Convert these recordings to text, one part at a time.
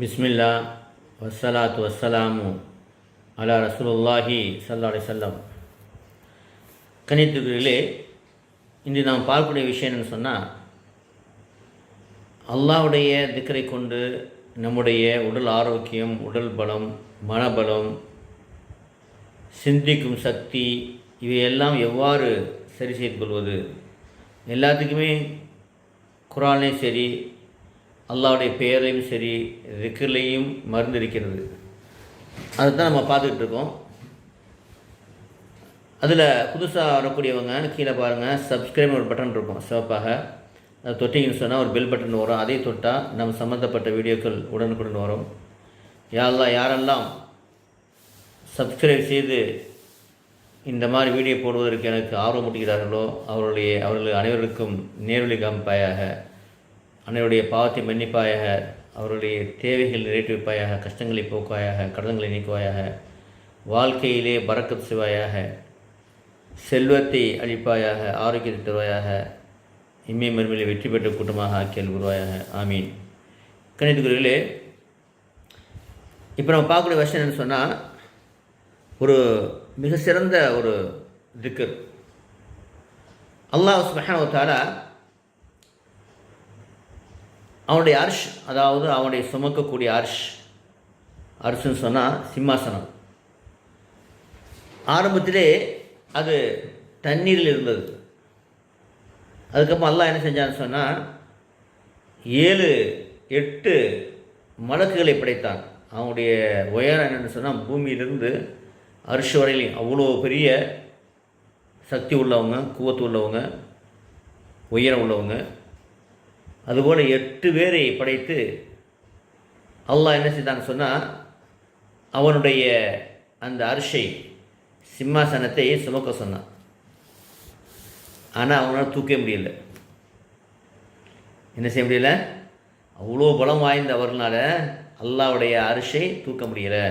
பிஸ்மில்லா வஸ்ஸலாத்து வஸ்ஸலாமு அலா ரசூலுல்லாஹி ஸல்லல்லாஹு அலைஹி வஸல்லம். கணித்துகளிலே இன்று நாம் பார்க்கக்கூடிய விஷயம் என்னென்னு சொன்னால், அல்லாஹ்வுடைய திக்ரை கொண்டு நம்முடைய உடல் ஆரோக்கியம், உடல் பலம், மனபலம், சிந்திக்கும் சக்தி இவையெல்லாம் எவ்வாறு சரி செய்து கொள்வது. எல்லாத்துக்குமே குர்ஆன்லையும் சரி, அல்லாஹ்வுடைய பெயரையும் சரி, திக்ர்லையும் மருந்து இருக்கிறது. அதுதான் நம்ம பார்த்துக்கிட்டு இருக்கோம். அதில் புதுசாக வரக்கூடியவங்க கீழே பாருங்கள், சப்ஸ்கிரைப் ஒரு பட்டன் இருக்கும் சிவப்பாக. அதை தொட்டிங்கன்னு சொன்னால் ஒரு பெல் பட்டன் வரும். அதை தொட்டால் நம்ம சம்மந்தப்பட்ட வீடியோக்கள் உடனுக்குடன் வரும். யாரெல்லாம் சப்ஸ்கிரைப் செய்து இந்த மாதிரி வீடியோ போடுவதற்கு எனக்கு ஆர்வம் ஊட்டுகிறார்களோ அவர்கள் அனைவருக்கும் நேர்வழி காமிப்பாயாக, அனைவருடைய பாவத்தை மன்னிப்பாயாக, அவருடைய தேவைகள் நிறைவேற்றுவிப்பாயாக, கஷ்டங்களை போக்குவாயாக, கடன்களை நீக்குவாயாக, வாழ்க்கையிலே பரக்கத் செய்வாயாக, செல்வத்தை அளிப்பாயாக, ஆரோக்கியத்தை தருவாயாக, இம்மை மறுமையிலே வெற்றி பெற்ற கூட்டமாக ஆக்கியல் உருவாயாக. ஆமீன். கணித்துக்குரியர்களே, இப்போ நம்ம பார்க்கக்கூடிய விஷயம் என்னென்னு சொன்னால், ஒரு மிக சிறந்த ஒரு திக்ர். அல்லாஹ் சுப்ஹானஹு வ தஆலா அவனுடைய அர்ஷ், அதாவது அவனுடைய சுமக்கக்கூடிய அர்ஷ்ன்னு சொன்னால் சிம்மாசனம். ஆரம்பத்திலே அது தண்ணீரில் இருந்தது. அதுக்கப்புறம் அல்லாஹ் என்ன செஞ்சான்னு சொன்னால் 7-8 மலக்குகளை படைத்தான். அவனுடைய உயரம் என்னென்னு சொன்னால், பூமியிலிருந்து அர்ஷ் வரையிலையும் அவ்வளோ பெரிய சக்தி உள்ளவங்க, குவத்து உள்ளவங்க, உயரம் உள்ளவங்க. அதுபோல் 8 பேரை படைத்து அல்லாஹ் என்ன செய்தான்னு சொன்னால், அவனுடைய அந்த அர்ஷை, சிம்மாசனத்தை சுமக்க சொன்னான். ஆனால் அவனால் தூக்க முடியல. என்ன செய்ய முடியல? அவ்வளோ பலம் வாய்ந்த அவர்களால் அல்லாஹ்வுடைய அர்ஷை தூக்க முடியலை.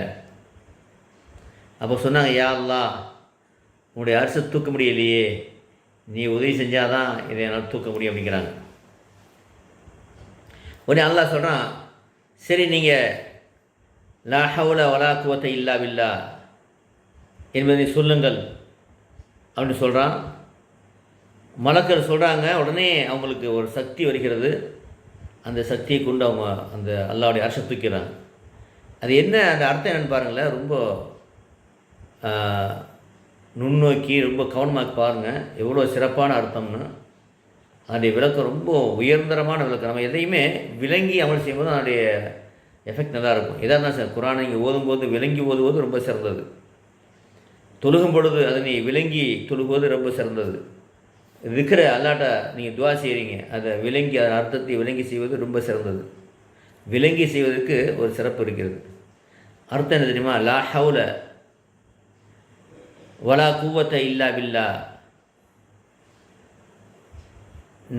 அப்போ சொன்னாங்க, யா அல்லாஹ், உன்னுடைய அர்ஷை தூக்க முடியலையே, நீ உதவி செஞ்சாதான் இதை என்னால் தூக்க முடியும் அப்படிங்கிறாங்க. உடனே அல்லாஹ் சொல்கிறான், சரி நீங்கள் லா ஹவுல வலா குவத்த இல்லா பில்லா என்பதை சொல்லுங்கள் அப்படின்னு சொல்கிறான். மலக்கர் சொல்கிறாங்க. உடனே அவங்களுக்கு ஒரு சக்தி வருகிறது. அந்த சக்தியை கொண்டு அவங்க அந்த அல்லாஹ்வுடைய அர்ஷை தூக்கிறாங்க. அது என்ன, அந்த அர்த்தம் என்னென்னு பாருங்களேன். ரொம்ப நுண்ணோக்கி ரொம்ப கவனமாக பாருங்கள், எவ்வளோ சிறப்பான அர்த்தம்னு. அதனுடைய விளக்கம் ரொம்ப உயர்ந்தரமான விளக்கம். நம்ம எதையுமே விளங்கி அமல் செய்யும்போது அதனுடைய எஃபெக்ட் நல்லாயிருக்கும். எதாக இருந்தால் சார், குர்ஆனை நீங்கள் ஓதும்போது விளங்கி ஓதுவது ரொம்ப சிறந்தது. தொழுகும் பொழுது அதனை விளங்கி தொழுகுவது ரொம்ப சிறந்தது. இருக்கிற அல்லாட்ட நீங்கள் துவா செய்கிறீங்க, அதை விளங்கி அதன் அர்த்தத்தை விளங்கி செய்வது ரொம்ப சிறந்தது. விளங்கி செய்வதற்கு ஒரு சிறப்பு இருக்கிறது. அர்த்தம் என்ன தெரியுமா? லா ஹவுல வலா குவத்த இல்லா பில்லா.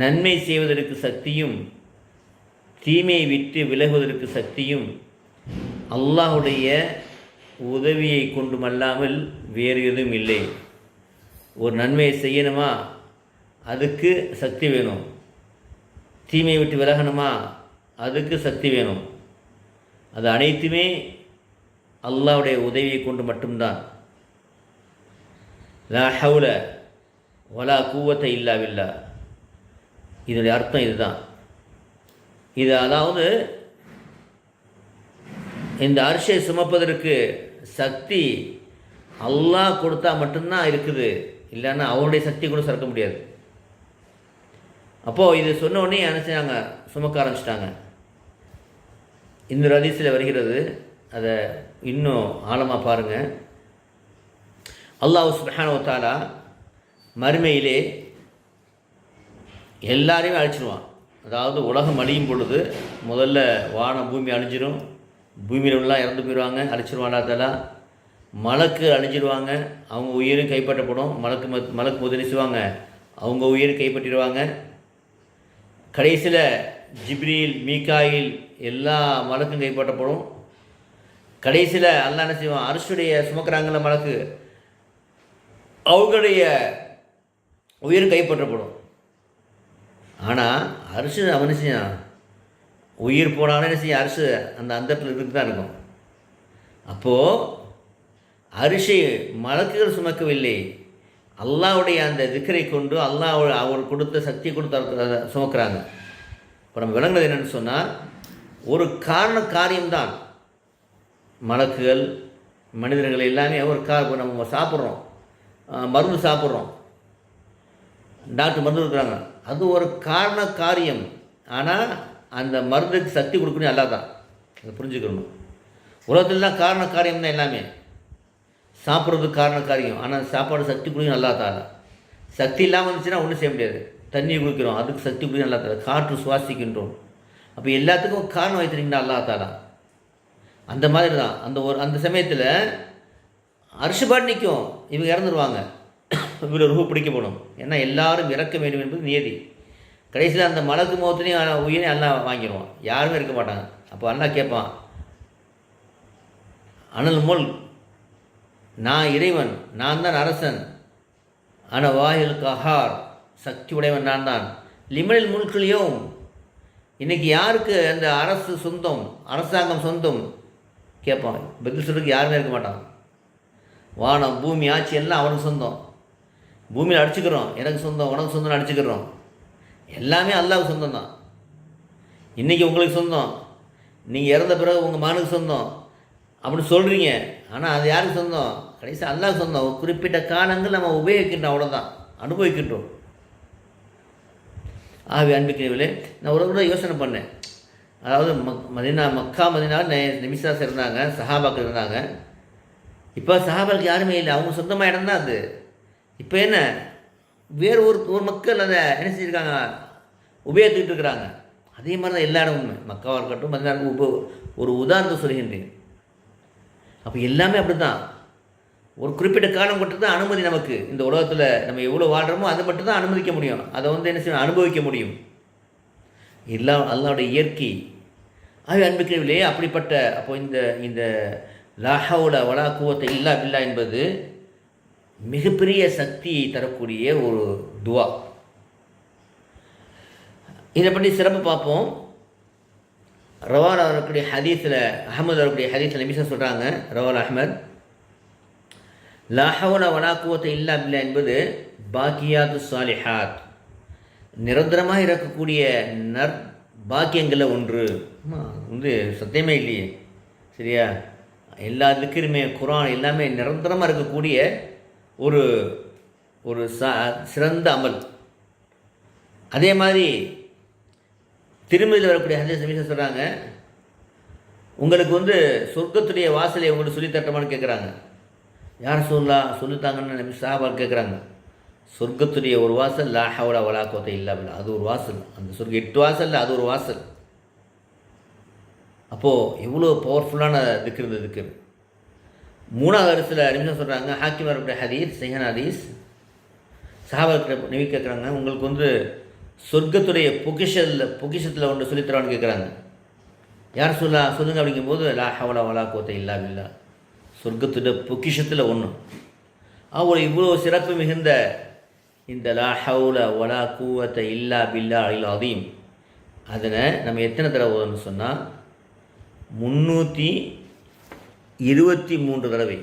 நன்மை செய்வதற்கு சக்தியும் தீமையை விட்டு விலகுவதற்கு சக்தியும் அல்லாஹ்வுடைய உதவியை கொண்டுமல்லாமல் வேறு எதுவும் இல்லை. ஒரு நன்மையை செய்யணுமா, அதுக்கு சக்தி வேணும். தீமையை விட்டு விலகணுமா, அதுக்கு சக்தி வேணும். அது அனைத்துமே அல்லாஹ்வுடைய உதவியை கொண்டு மட்டும்தான். லா ஹவுல வலா குவத்த இல்லா பில்லா. இதனுடைய அர்த்தம் இதுதான். இது அதாவது இந்த அர்ஷை சுமப்பதற்கு சக்தி அல்லாஹ் கொடுத்தா மட்டும்தான் இருக்குது. இல்லைன்னா அவனுடைய சக்தி கூட சுரக்க முடியாது. அப்போது இது சொன்ன உடனே நினச்சாங்க, சுமக்க ஆரம்பிச்சிட்டாங்க. இந்த ஹதீஸில் வருகிறது. அதை இன்னும் ஆழமாக பாருங்கள். அல்லாஹ் சுப்ஹானஹு வ தஆலா மறுமையிலே எல்லாரையும் அழிச்சிடுவான். அதாவது உலகம் அழியும் பொழுது முதல்ல வானம் பூமி அழிஞ்சிடும். பூமியில் உள்ளலாம் இறந்து போயிடுவாங்க, அழிச்சிடுவான் அதெல்லாம். மலக்கு அழிஞ்சிடுவாங்க, அவங்க உயிரும் கைப்பற்றப்படும். மலக்கு உதவி செய்வாங்க, அவங்க உயிர் கைப்பற்றிடுவாங்க. கடைசியில் ஜிப்ரீல், மீகாயில் எல்லா மலக்கும் கைப்பற்றப்படும். கடைசியில் அல்லாஹ் என்ன செய்வான், அர்ஷுடைய சுமக்கிறாங்கள மலக்கு, அவங்களுடைய உயிர் கைப்பற்றப்படும். ஆனால் அரிசி அவனுசியான் உயிர் போனாலும் என்ன செய்ய அரிசி அந்த அந்தத்தில் இருந்து தான் இருக்கும். அப்போது அரிசி மலக்குகள் சுமக்கவில்லை, அல்லாஹ்வுடைய அந்த திக்ரை கொண்டு அல்லாஹ் அவர் கொடுத்த சக்தியை கொடுத்து சுமக்கிறாங்க. இப்போ நம்ம விளங்குறது என்னென்னு சொன்னால், ஒரு காரியம்தான் மலக்குகள் மனிதர்கள் எல்லாமே ஒரு நம்ம சாப்பிட்றோம், மருந்து சாப்பிட்றோம், டாக்டர் மருந்து கொடுக்குறாங்க, அது ஒரு காரியம். ஆனால் அந்த மருந்துக்கு சக்தி கொடுக்கணும் அல்லா தான், அதை புரிஞ்சுக்கணும். உலகத்தில் தான் காரியம் தான் எல்லாமே. சாப்பிட்றதுக்கு காரியம், ஆனால் சாப்பாடு சக்தி கொடுக்கணும் அல்லா தான். சக்தி இல்லாமல் இருந்துச்சுன்னா ஒன்றும் செய்ய முடியாது. தண்ணி குடிக்கிறோம், அதுக்கு சக்தி கொடுக்கணும் அல்லா தான். காற்று சுவாசிக்கின்றோம், அப்போ எல்லாத்துக்கும் காரணம் வைத்திருக்கீங்கன்னா அல்லா தாலா. அந்த மாதிரி தான் அந்த சமயத்தில் அரிசிபாடு நிற்கும், இவங்க இறந்துருவாங்க, இவ்வளோ ரூபா பிடிக்கப்படும். ஏன்னா எல்லாரும் இறக்க வேண்டும் என்பது நியதி. கடைசியில் அந்த மலக்கு முகத்துலேயும் உயிரை அல்லா வாங்கிடுவான், யாருமே இருக்க மாட்டாங்க. அப்போ அல்லா கேட்பான், அனல் முல், நான் இறைவன், நான் தான் அரசன், அன வாயில் கஹார், சக்தி உடையவன் நான் தான். லிமனில் முல்களையும், இன்றைக்கி யாருக்கு அந்த அரசு சொந்தம், அரசாங்கம் சொந்தம் கேட்பான். பதில் சொல்றதுக்கு யாருமே இருக்க மாட்டான். வானம் பூமி ஆட்சி எல்லாம் அவனுக்கு சொந்தம். பூமியில் அடிச்சுக்கிறோம், எனக்கு சொந்தம், உனக்கு சொந்தம்னு அடிச்சுக்கிறோம். எல்லாமே அல்லாஹ்வுக்கு சொந்தம் தான். இன்றைக்கி உங்களுக்கு சொந்தம், நீங்கள் இறந்த பிறகு உங்கள் மகனுக்கு சொந்தம் அப்படின்னு சொல்கிறீங்க. ஆனால் அது யாருக்கு சொந்தம்? கடைசி அல்லாஹ்வுக்கு சொந்தம். ஒரு குறிப்பிட்ட காலங்கள் நம்ம உபயோகிக்கின்றோம், அவ்வளோதான், அனுபவிக்கின்றோம். ஆகவே அன்பிக்கிறவர்களே, நான் ஒரு கூட யோசனை பண்ணேன். அதாவது மக்கா மதினா நபிஸாஸ் இருந்தாங்க, சஹாபாக்கள் இருந்தாங்க. இப்போ சஹாபாக்களுக்கு யாருமே இல்லை, அவங்க சொந்தமாக இடம் தான் அது. இப்போ என்ன, வேறு ஒரு மக்கள் அதை என்ன செஞ்சுருக்காங்க, உபயோகித்துக்கிட்டு இருக்கிறாங்க. அதே மாதிரி தான் எல்லா இடமுமே, மக்காவாக இருக்கட்டும் மதினாவுக்கு ஒரு உதாரணத்தை சொல்கின்றேன். அப்போ எல்லாமே அப்படி தான். ஒரு குறிப்பிட்ட காலம் மட்டும் தான் அனுமதி நமக்கு. இந்த உலகத்தில் நம்ம எவ்வளோ வாழ்கிறோமோ அதை மட்டும் தான் அனுமதிக்க முடியும், அதை என்ன செய்யணும், அனுபவிக்க முடியும். எல்லாம் அல்லாஹ்வுடைய இயற்கை. ஆகவே அன்புக்குரியவர்களே, அப்படிப்பட்ட அப்போ இந்த லா ஹவ்ல வலா குவத்த இல்லா பில்லா என்பது மிகப்பெரிய சக்தியை தரக்கூடிய ஒரு துவா. இதை பற்றி சிறப்பு பார்ப்போம். ரவால் அவர்களுடைய ஹதீஸில், அஹமது அவர்களுடைய ஹதீஸில் நபிஸா சொல்கிறாங்க, ரவால் அஹமத், லா ஹவ்ல வலா குவத்த இல்லா பில்லா என்பது பாக்கியாத்து சாலிஹாத், நிரந்தரமாக இருக்கக்கூடிய பாக்கியங்களில் ஒன்று. சத்தியமே இல்லையே, சரியா? எல்லா திக்ருமே, குர்ஆன் எல்லாமே நிரந்தரமாக இருக்கக்கூடிய ஒரு சிறந்த அமல். அதே மாதிரி திருமதியில் வரக்கூடிய ஹதீஸ் நபிஸா சொல்கிறாங்க, உங்களுக்கு சொர்க்கத்துடைய வாசலை உங்களுக்கு சொல்லித்தரமான்னு கேட்குறாங்க. யார் சொல்லித்தாங்கன்னு நபி சஹாபாக்கள் கேட்குறாங்க. சொர்க்கத்துடைய ஒரு வாசல், லா ஹவ்ல வலா குவத்த இல்லா பில்லா, அது ஒரு வாசல். அந்த சொர்க்கம் 8 வாசல், அது ஒரு வாசல். அப்போது எவ்வளோ பவர்ஃபுல்லான திக்ரு. மூணாவது ஹதீஸில் நபி சொல்கிறாங்க, ஹாக்கிம் வரக்கூடிய ஹதீஸ், சஹீஹ் ஹதீஸ், சஹாபாக்கள் நபி கேட்குறாங்க, உங்களுக்கு சொர்க்கத்துடைய பொக்கிஷத்தில் ஒன்று சொல்லித்தரான்னு கேட்குறாங்க. யார் சொல்லுங்க அப்படிங்கும்போது, லா ஹவ்ல வலா குவத்த இல்லா பில்லா, சொர்க்கத்துடைய பொக்கிஷத்தில் ஒன்று. அவர் இவ்வளோ சிறப்பு மிகுந்த இந்த லா ஹவ்ல வலா குவத்த இல்லா பில்லா அல் அதீம், அதனை நம்ம எத்தனை தடவை ஓதணும்னு சொன்னால் 323 தடவை.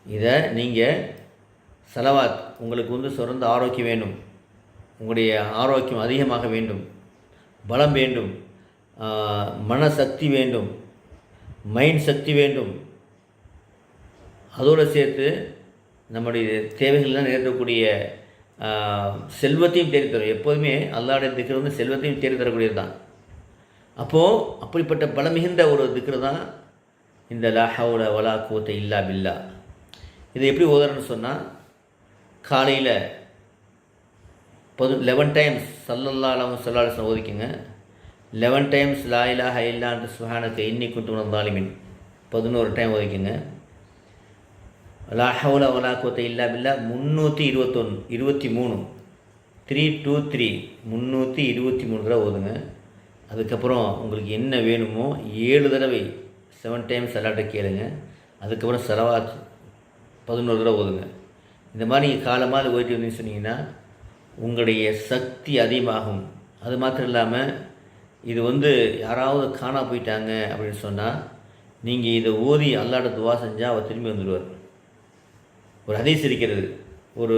இதை நீங்கள் சலவாத், உங்களுக்கு சிறந்த ஆரோக்கியம் வேண்டும், உங்களுடைய ஆரோக்கியம் அதிகமாக வேண்டும், பலம் வேண்டும், மனசக்தி வேண்டும், மைண்ட் சக்தி வேண்டும், அதோடு சேர்த்து நம்முடைய தேவைகள்லாம் நேர்த்தக்கூடிய செல்வத்தையும் தேடித்தரும். எப்போதுமே அல்லாஹ்வுடைய திக்ர் செல்வத்தையும் தேடித்தரக்கூடியது தான். அப்போது அப்படிப்பட்ட பலமிகுந்த ஒரு திக்ர் தான் இந்த லா ஹவ்ல வலா குவத்த இல்லா பில்லா. இதை எப்படி ஓதுறன்னு சொன்னால், காலையில் 11 டைம்ஸ் ஸல்லல்லாஹு அலைஹி வஸல்லம் ஓதிக்குங்க. 11 டைம்ஸ் லா இலாஹ இல்லா அன்த சுப்ஹானக இன்னி குன்து மினல் ஸாலிமீன் 11 டைம் ஓதிக்குங்க. லா ஹவ்ல வலா குவத்த இல்லா பில்லா 323 323 323 தடவை ஓதுங்க. அதுக்கப்புறம் உங்களுக்கு என்ன வேணுமோ 7 தடவை 7 டைம்ஸ் அல்லாட்ட கேளுங்க. அதுக்கப்புறம் சலவாத் 11 தடவை ஓதுங்க. இந்த மாதிரி நீங்கள் காலமாக ஓய்ட்டு வந்து சொன்னீங்கன்னா உங்களுடைய சக்தி அதிகமாகும். அது மாத்திரம் இல்லாமல் இது யாராவது காணா போயிட்டாங்க அப்படின்னு சொன்னால் நீங்கள் இதை ஓதி அல்லாஹ்ட்ட துவா செஞ்சால் அவர் திரும்பி வந்துடுவார். ஒரு ஹதீஸ் இருக்கிறது, ஒரு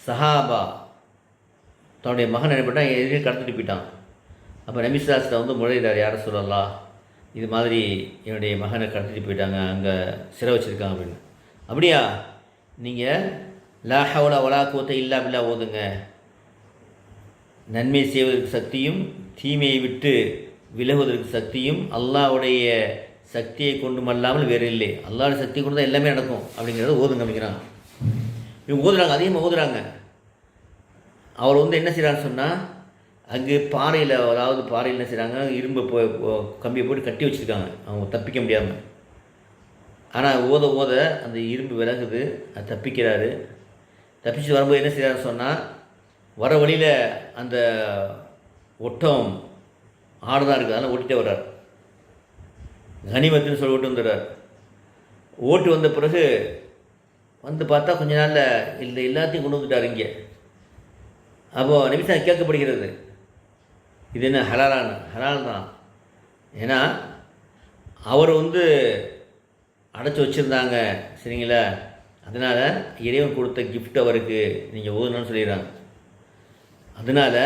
சஹாபா தன்னுடைய மகன் நினைப்பட்டால் எதிரே கடத்திட்டு போயிட்டான். அப்போ நபி ஸல்லல்லாஹு அலைஹி வஸல்லம் முறையிடார், யார சொல்லலாம் இது மாதிரி என்னுடைய மகனை கடத்திட்டு போயிட்டாங்க, அங்கே சிறை வச்சுருக்காங்க அப்படின்னு. அப்படியா, நீங்கள் லா ஹவ்ல வலா குவத்த இல்லா பில்லா ஓதுங்க. நன்மை செய்வதற்கு சக்தியும் தீமையை விட்டு விலகுவதற்கு சக்தியும் அல்லாஹ்வுடைய சக்தியை கொண்டுமல்லாமல் வேறு இல்லை. அல்லாஹ்வுடைய சக்தி கொண்டு தான் எல்லாமே நடக்கும் அப்படிங்கிறத ஓதுங்க அப்படிங்கிறாங்க. இவங்க ஓதுறாங்க, அதிகமாக ஓதுறாங்க. அவர் என்ன செய்கிறான்னு சொன்னால், அங்கே பாறையில், அதாவது பாறையில் என்ன செய்கிறாங்க, இரும்பு கம்பியை போட்டு கட்டி வச்சுருக்காங்க அவங்க தப்பிக்க முடியாமல். ஆனால் ஓத ஓத அந்த இரும்பு விலகுது, அது தப்பிக்கிறாரு. தப்பிச்சு வரும்போது என்ன செய்கிறாருன்னு சொன்னால், வர வழியில் அந்த ஒட்டம் ஆடுதான் இருக்குது, அதெல்லாம் ஓட்டிகிட்டே வர்றார். கனிமத்துன்னு சொல்லி ஓட்டு வந்துடுறார். ஓட்டு வந்த பிறகு பார்த்தா கொஞ்ச நாளில் இல்லை எல்லாத்தையும் கொண்டு வந்துட்டார் இங்கே. அப்போது நபி ஸல்லல்லாஹு கேட்கப்படுகிறது, இது என்ன ஹலாலான? ஹலால் தான். ஏன்னா அவர் அடைச்சி வச்சுருந்தாங்க, சரிங்களா? அதனால் இறைவன் கொடுத்த கிஃப்ட் அவருக்கு நீங்கள் ஓதுனான்னு சொல்லிடுறாங்க. அதனால்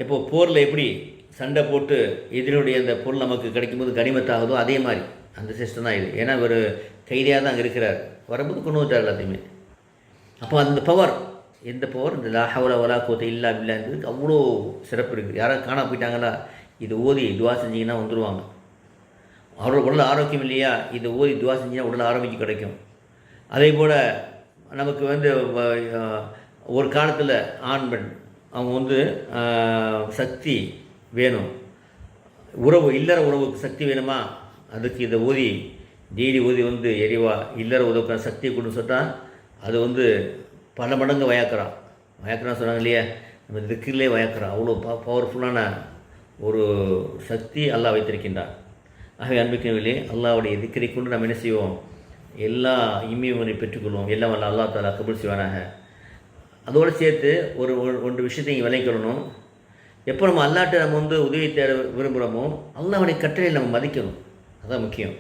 இப்போது போரில் எப்படி சண்டை போட்டு எதிரினுடைய அந்த பொருள் நமக்கு கிடைக்கும்போது கனிமத்தாகுதோ அதே மாதிரி அந்த சிஸ்டம் தான் இது. ஏன்னா ஒரு கைதியாக தான் அங்கே இருக்கிறார், வரும்போது கொண்டு வந்துட்டார் எல்லாத்தையுமே. அப்போ அந்த பவர், எந்த பவர், இந்த லா ஹவ்ல வலா குவத்த இல்லா பில்லாங்கிறதுக்கு அவ்வளோ சிறப்பு இருக்குது. யாராவது காணா போயிட்டாங்களா, இது ஓதி துவா செஞ்சிங்கன்னா வந்துடுவாங்க. அவரோட உடல் ஆரோக்கியம் இல்லையா, இதை ஓதி துவா செஞ்சிங்கன்னா உடல் ஆரோக்கியம் கிடைக்கும். அதே போல் நமக்கு ஒரு காலத்தில் ஆண் பெண் அவங்க சக்தி வேணும், உறவு இல்லற உறவுக்கு சக்தி வேணுமா, அதுக்கு இதை ஓதி டெய்லி ஓதி எரிவா இல்லற உறவுக்கான சக்தியை கொண்டு சொன்னால் அது பல மடங்கு வயாக்குறான்னு சொன்னாங்க இல்லையா, நம்ம திக்கிலே வயாக்குறான். அவ்வளோ பவர்ஃபுல்லான ஒரு சக்தி அல்லாஹ் வைத்திருக்கின்றான். ஆகவே அன்பிற்குரியவர்களே, அல்லாஹ்வுடைய திக்கரை கொண்டு நம்ம என்ன செய்வோம், எல்லா இம்மியவனை பெற்றுக்கொள்வோம். எல்லாம் வல்ல அல்லாஹ் தஆலா கபூல் செய்வானாக. அதோடு சேர்த்து ஒன்று விஷயத்தை இங்கே விளைக்கணும். எப்போ நம்ம அல்லாஹ்ட்ட நம்ம உதவி தேட விரும்புகிறோமோ அல்லாஹ்வுடைய கட்டளையை நம்ம மதிக்கணும். அதுதான் முக்கியம்.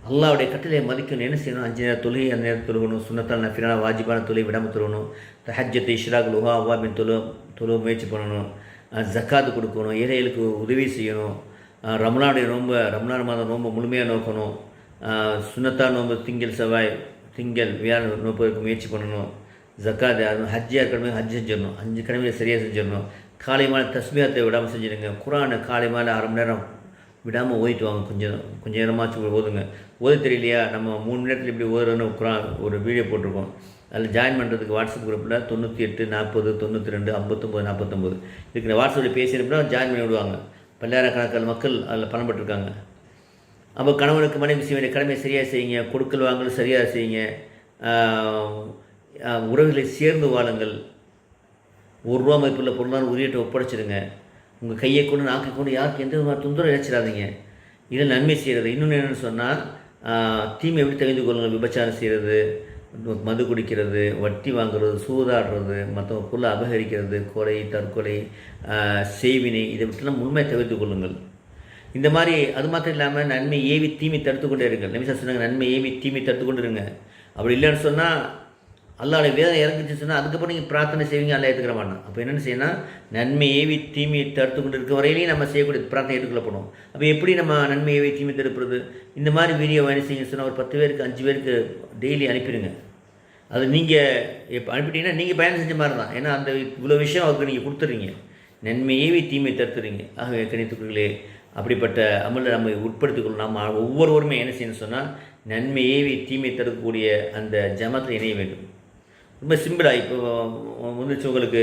அல்லாஹ்வுடைய கட்டளையை மதிக்கணும். என்ன செய்யணும், 5 நேர தொழுகை அந்த நேரத்தில் தொழுகணும், சுன்னத்தான நஃபிலான வாஜிபான தொழுகை விடாமல் தொழுகணும், தஹஜ்ஜத் இஷ்ராக் லுஹா அவ்வாபின் தொழு முயற்சி பண்ணணும், ஜக்காத்து கொடுக்கணும், ஏழைகளுக்கு உதவி செய்யணும், ரமலான் மாதம் நோன்பு முழுமையாக நோக்கணும், சுன்னத்தான நோன்பு திங்கள் செவ்வாய் திங்கள் வியாழன் நோப்பதற்கு முயற்சி பண்ணணும், ஜக்காத் ஹஜ்ஜியாக இருக்கணுமே ஹஜ் செஞ்சிடணும், 5 கடமையை சரியாக செஞ்சிடணும், காலை மாலை தஸ்பீஹத்தை விடாமல் செஞ்சிடுங்க, குர்ஆனை காலை மாலை 1/2 மணி நேரம் விடாமல் ஓதிட்டு வாங்க, கொஞ்சம் நேரமாச்சும் ஓதுங்க. ஓத தெரியலையா, நம்ம 3 மணி நேரத்தில் இப்படி ஓதுறோன்னு குர்ஆன் ஒரு வீடியோ போட்டிருக்கோம். அதில் ஜாயின் பண்ணுறதுக்கு வாட்ஸ்அப் குரூப்பில் 98 40 92 59 49 இதுக்கு வாட்ஸ்அப்பில் பேசியிருப்பா ஜாயின் பண்ணி விடுவாங்க. பல்லாயிரக்கணக்கான மக்கள் அதில் பலன்பட்டுருக்காங்க. அப்போ கணவனுக்கு மனைவி செய்ய வேண்டிய கடமையை சரியாக செய்யுங்க, கொடுக்கல் வாங்கல் சரியாக செய்யுங்க, உறவுகளை சேர்ந்து வாழுங்கள், ₹1 மதிப்புள்ள பொருளாதார உரியத்தை ஒப்படைச்சிடுங்க, உங்கள் கையை கொண்டு நாக்கை கொண்டு யாருக்கு எந்த விதமான தொந்தரவு இழைச்சிடாதீங்க. இதில் நன்மை செய்கிறது. இன்னொன்று என்னென்னு சொன்னால், தீமை எப்படி தெரிந்து கொள்ளுங்கள், விபச்சாரம் செய்கிறது, மது குடிக்கிறது, வட்டி வாங்குறது, சூதாடுறது, மற்றவங்க பொருளை அபகரிக்கிறது, கொலை தற்கொலை செய்வினை, இதை விட்டுலாம் முழுமையாக தவிர்த்து கொள்ளுங்கள். இந்த மாதிரி அது மாத்திரம் இல்லாமல் நன்மை ஏவி தீமை தடுத்து கொண்டே இருங்கள். நபி ஸல்லல்லாஹு அலைஹி வஸல்லம் நன்மை ஏவி தீமை தடுத்து கொண்டு இருங்க. அப்படி இல்லைன்னு சொன்னால் அல்லாஹ்வுடைய வேதம் இறங்கிச்சு சொன்னால் அதுக்கப்புறம் நீங்கள் பிரார்த்தனை செய்வீங்க, அல்லாஹ் ஏற்றுக்கிற மாட்டான். அப்போ என்னென்னு செய்யணும், நன்மை ஏவி தீமையை தடுத்து கொண்டு இருக்க வரையிலையும் நம்ம செய்யக்கூடிய பிரார்த்தனை ஏற்றுக்கொள்ளப்படும். அப்போ எப்படி நம்ம நன்மை ஏவி தீமை தடுப்புறது, இந்த மாதிரி வீடியோ என்ன செய்யுங்க சொன்னால் ஒரு 10 பேருக்கு 5 பேருக்கு டெய்லி அனுப்பிடுங்க. அது நீங்கள் இப்போ அனுப்பிட்டீங்கன்னா நீங்கள் பயணம் செஞ்ச மாதிரி தான். ஏன்னா அந்த இவ்வளோ விஷயம் அவருக்கு நீங்கள் கொடுத்துட்றீங்க, நன்மை ஏவி தீமை தடுத்துறீங்க. ஆகவே கணித்துக்குள்ளே அப்படிப்பட்ட அமலை நம்ம உட்படுத்திக்கொள்ளும். நம்ம ஒவ்வொருவருமே என்ன செய்யணும்னு சொன்னால் நன்மை ஏவி தீமை தடுக்கக்கூடிய அந்த ஜமாத்தில் இணைய வேண்டும். ரொம்ப சிம்பிளாக இப்போ வந்துச்சு உங்களுக்கு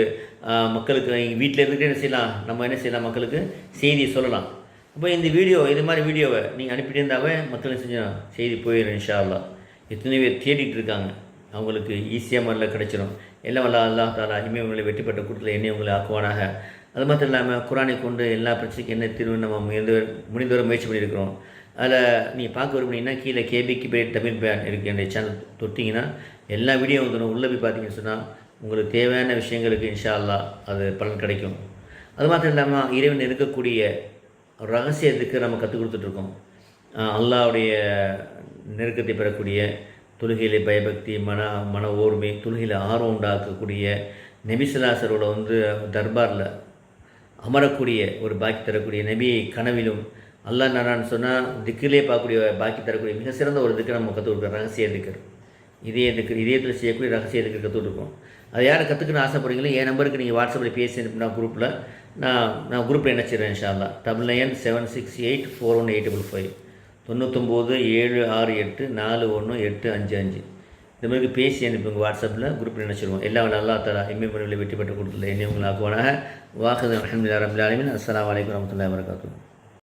மக்களுக்கு வீட்டில் இருந்துகிட்டே என்ன செய்யலாம், நம்ம என்ன செய்யலாம், மக்களுக்கு செய்தியை சொல்லலாம். அப்போ இந்த வீடியோ இது மாதிரி வீடியோவை நீங்கள் அனுப்பிட்டு இருந்தாவே மக்கள் செஞ்சோம் செய்தி போயிடும். இன்ஷா அல்லாஹ் எத்தனை பேர் தேடிட்டு இருக்காங்க, அவங்களுக்கு ஈஸியாக மாதிரில கிடச்சிடும். எல்லாம் வல்ல அல்லாஹ் தஆலா இனிமேல் உங்களை வெற்றிப்பட்ட கூட்டத்தில் என்னை உங்களை ஆக்குவானாக. அது மாத்திரம் இல்லாமல் குர்ஆனை கொண்டு எல்லா பிரச்சனைக்கும் என்ன தீர்வு நம்ம முடிந்தவரை முயற்சி பண்ணியிருக்கிறோம். அதில் நீங்கள் பார்க்க விரும்புனீங்கன்னா கீழே கேபிக்கு பேர் தமிழ் பேன் இருக்குது, என்னுடைய சேனல் தொட்டிங்கன்னா எல்லா வீடியோ வந்துடும். உள்ளே போய் பார்த்தீங்கன்னு சொன்னால் உங்களுக்கு தேவையான விஷயங்களுக்கு இன்ஷா அல்லாஹ் அது பலன் கிடைக்கும். அது மாத்திரம் இல்லாமல் இறைவன் இருக்கக்கூடிய ரகசியத்துக்கு நம்ம கற்றுக் கொடுத்துட்ருக்கோம். அல்லாஹ்வுடைய நெருக்கத்தை பெறக்கூடிய தொழுகையிலே பயபக்தி, மன ஓர்மை, தொழுகையில் ஆர்வம் உண்டாக்கக்கூடிய நபிசுல்லாசரோட தர்பாரில் அமரக்கூடிய ஒரு பாக்கி தரக்கூடிய நபியை கனவிலும் அல்லாஹ் நானான்னு சொன்னால் திக்கிலே பார்க்கக்கூடிய பாக்கி தரக்கூடிய மிக சிறந்த ஒரு திக்கை நம்ம கற்றுக் கொடுக்குறோம். ரகசிய திக்கர், இதயத்தில் செய்யக்கூடிய ரகசிய திக்கர் கற்றுக் கொடுப்போம். அது யாரை கற்றுக்கணும்னு ஆசைப்படுறீங்களோ என் நம்பருக்கு நீங்கள் வாட்ஸ்அப்பில் பேசி நான் குரூப்பில் நான் குரூப்பில் இணைச்சிடுறேன் இன்ஷா அல்லாஹ். 9976841855 9976841855 இந்த மாதிரி பேசி அனுப்புங்க. வாட்ஸ்அப்பில் குரூப்பில் நினச்சிடுவோம். எல்லாம் அல்லா தஆலா எம்எம்எல்ல வெற்றி பெற்று கொடுத்துல என்னை உங்களை ஆக்குவானாக. வாஹிது அல்ஹம்துலில்லாஹி ரப்பில் ஆலமீன். அஸ்ஸலாமு அலைக்கும் வரஹ்மத்துல்லாஹி வபரகாத்துஹு.